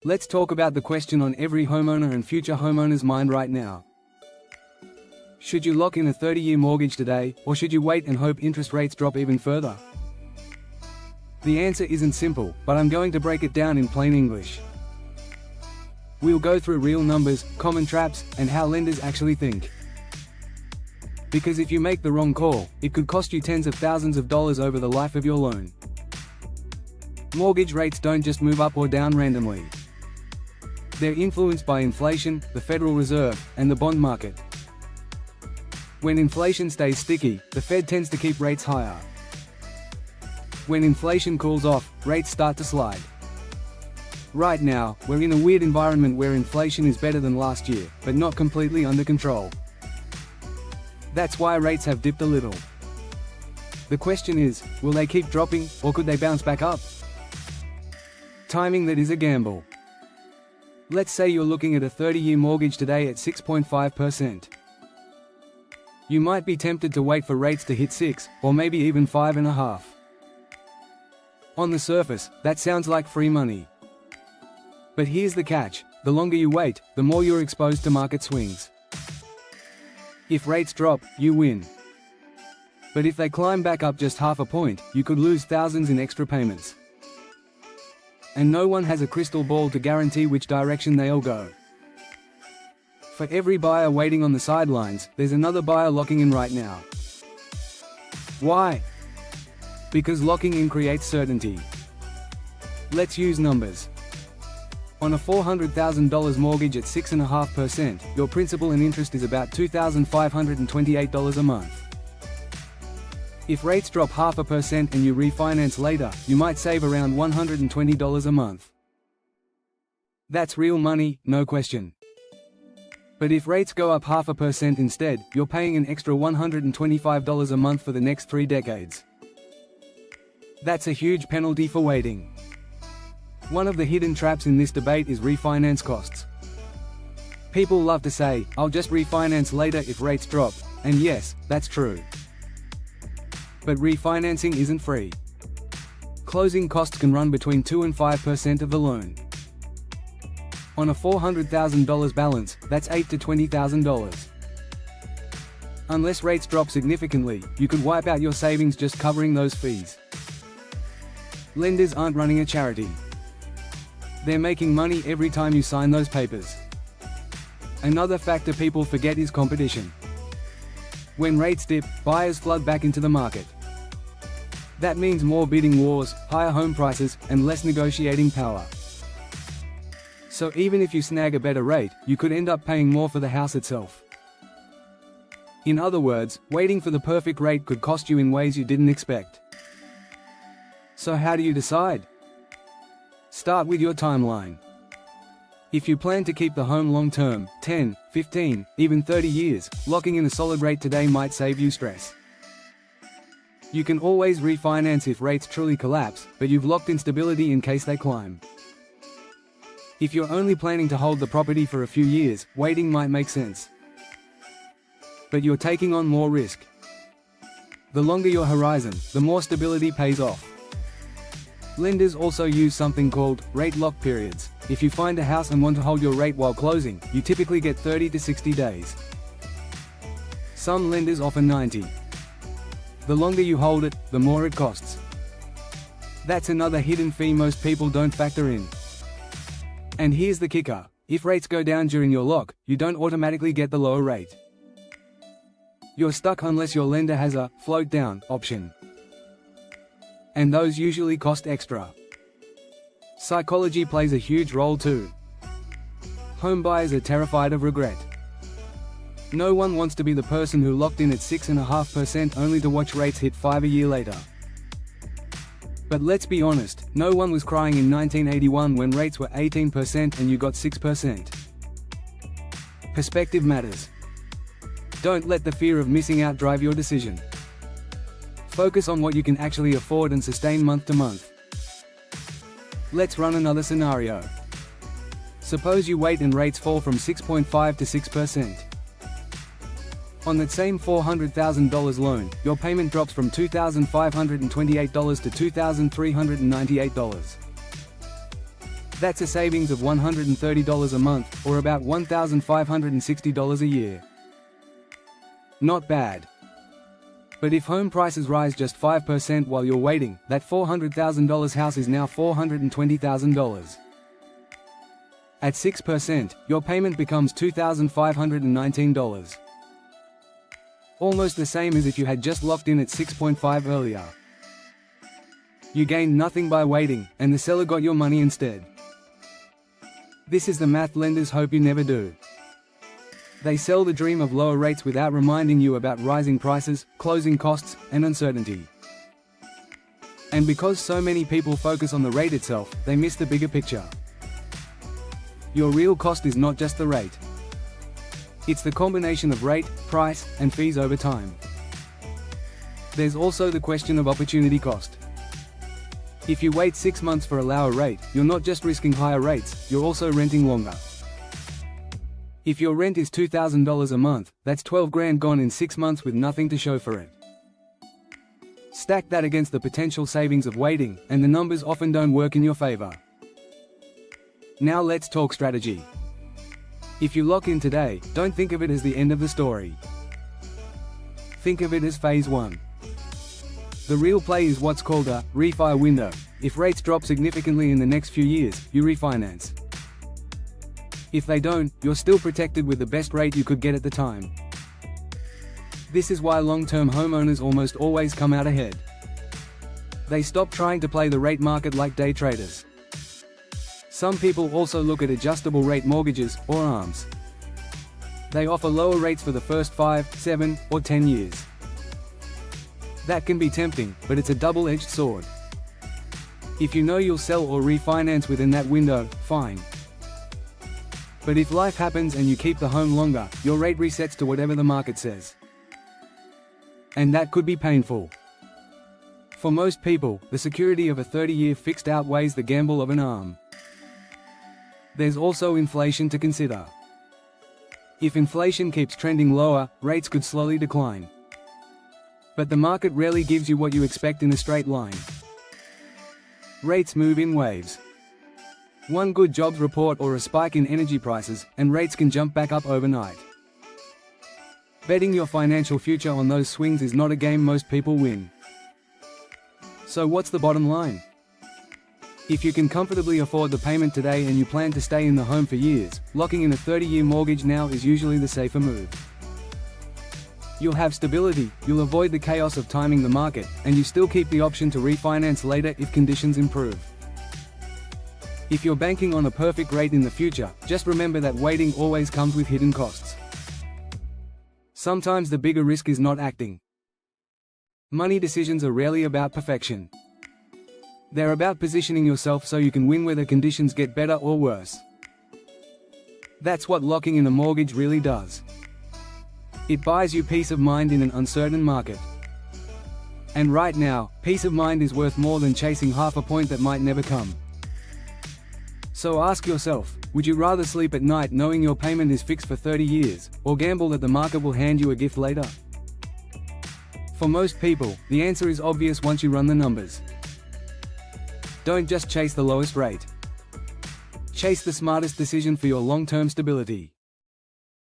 Let's talk about the question on every homeowner and future homeowner's mind right now. Should you lock in a 30-year mortgage today, or should you wait and hope interest rates drop even further? The answer isn't simple, but I'm going to break it down in plain English. We'll go through real numbers, common traps, and how lenders actually think. Because if you make the wrong call, it could cost you tens of thousands of dollars over the life of your loan. Mortgage rates don't just move up or down randomly. They're influenced by inflation, the Federal Reserve, and the bond market. When inflation stays sticky, the Fed tends to keep rates higher. When inflation cools off, rates start to slide. Right now, we're in a weird environment where inflation is better than last year, but not completely under control. That's why rates have dipped a little. The question is, will they keep dropping, or could they bounce back up? Timing that is a gamble. Let's say you're looking at a 30-year mortgage today at 6.5%. You might be tempted to wait for rates to hit 6, or maybe even 5.5. On the surface, that sounds like free money. But here's the catch: the longer you wait, the more you're exposed to market swings. If rates drop, you win. But if they climb back up just half a point, you could lose thousands in extra payments. And no one has a crystal ball to guarantee which direction they'll go. For every buyer waiting on the sidelines, there's another buyer locking in right now. Why? Because locking in creates certainty. Let's use numbers. On a $400,000 mortgage at 6.5%, your principal and interest is about $2,528 a month. If rates drop 0.5% and you refinance later, you might save around $120 a month. That's real money, no question. But if rates go up 0.5% instead, you're paying an extra $125 a month for the next 3 decades. That's a huge penalty for waiting. One of the hidden traps in this debate is refinance costs. People love to say, "I'll just refinance later if rates drop," and yes, that's true. But refinancing isn't free. Closing costs can run between 2 and 5% of the loan. On a $400,000 balance, that's $8,000 to $20,000. Unless rates drop significantly, you could wipe out your savings just covering those fees. Lenders aren't running a charity. They're making money every time you sign those papers. Another factor people forget is competition. When rates dip, buyers flood back into the market. That means more bidding wars, higher home prices, and less negotiating power. So even if you snag a better rate, you could end up paying more for the house itself. In other words, waiting for the perfect rate could cost you in ways you didn't expect. So how do you decide? Start with your timeline. If you plan to keep the home long-term, 10, 15, even 30 years, locking in a solid rate today might save you stress. You can always refinance if rates truly collapse, but you've locked in stability in case they climb. If you're only planning to hold the property for a few years, waiting might make sense. But you're taking on more risk. The longer your horizon, the more stability pays off. Lenders also use something called rate lock periods. If you find a house and want to hold your rate while closing, you typically get 30 to 60 days. Some lenders offer 90. The longer you hold it, the more it costs. That's another hidden fee most people don't factor in. And here's the kicker: if rates go down during your lock, you don't automatically get the lower rate. You're stuck unless your lender has a float down option. And those usually cost extra. Psychology plays a huge role too. Homebuyers are terrified of regret. No one wants to be the person who locked in at 6.5% only to watch rates hit 5 a year later. But let's be honest, no one was crying in 1981 when rates were 18% and you got 6%. Perspective matters. Don't let the fear of missing out drive your decision. Focus on what you can actually afford and sustain month to month. Let's run another scenario. Suppose you wait and rates fall from 6.5 to 6%. On that same $400,000 loan, your payment drops from $2,528 to $2,398. That's a savings of $130 a month, or about $1,560 a year. Not bad. But if home prices rise just 5% while you're waiting, that $400,000 house is now $420,000. At 6%, your payment becomes $2,519. Almost the same as if you had just locked in at 6.5 earlier. You gained nothing by waiting, and the seller got your money instead. This is the math lenders hope you never do. They sell the dream of lower rates without reminding you about rising prices, closing costs, and uncertainty. And because so many people focus on the rate itself, they miss the bigger picture. Your real cost is not just the rate. It's the combination of rate, price, and fees over time. There's also the question of opportunity cost. If you wait 6 months for a lower rate, you're not just risking higher rates, you're also renting longer. If your rent is $2,000 a month, that's 12 grand gone in 6 months with nothing to show for it. Stack that against the potential savings of waiting, and the numbers often don't work in your favor. Now let's talk strategy. If you lock in today, don't think of it as the end of the story. Think of it as phase 1. The real play is what's called a refi window. If rates drop significantly in the next few years, you refinance. If they don't, you're still protected with the best rate you could get at the time. This is why long-term homeowners almost always come out ahead. They stop trying to play the rate market like day traders. Some people also look at adjustable rate mortgages, or ARMs. They offer lower rates for the first 5, 7, or 10 years. That can be tempting, but it's a double-edged sword. If you know you'll sell or refinance within that window, fine. But if life happens and you keep the home longer, your rate resets to whatever the market says. And that could be painful. For most people, the security of a 30-year fixed outweighs the gamble of an ARM. There's also inflation to consider. If inflation keeps trending lower, rates could slowly decline. But the market rarely gives you what you expect in a straight line. Rates move in waves. One good jobs report or a spike in energy prices, and rates can jump back up overnight. Betting your financial future on those swings is not a game most people win. So what's the bottom line? If you can comfortably afford the payment today and you plan to stay in the home for years, locking in a 30-year mortgage now is usually the safer move. You'll have stability, you'll avoid the chaos of timing the market, and you still keep the option to refinance later if conditions improve. If you're banking on a perfect rate in the future, just remember that waiting always comes with hidden costs. Sometimes the bigger risk is not acting. Money decisions are rarely about perfection. They're about positioning yourself so you can win whether conditions get better or worse. That's what locking in a mortgage really does. It buys you peace of mind in an uncertain market. And right now, peace of mind is worth more than chasing half a point that might never come. So ask yourself, would you rather sleep at night knowing your payment is fixed for 30 years, or gamble that the market will hand you a gift later? For most people, the answer is obvious once you run the numbers. Don't just chase the lowest rate. Chase the smartest decision for your long-term stability.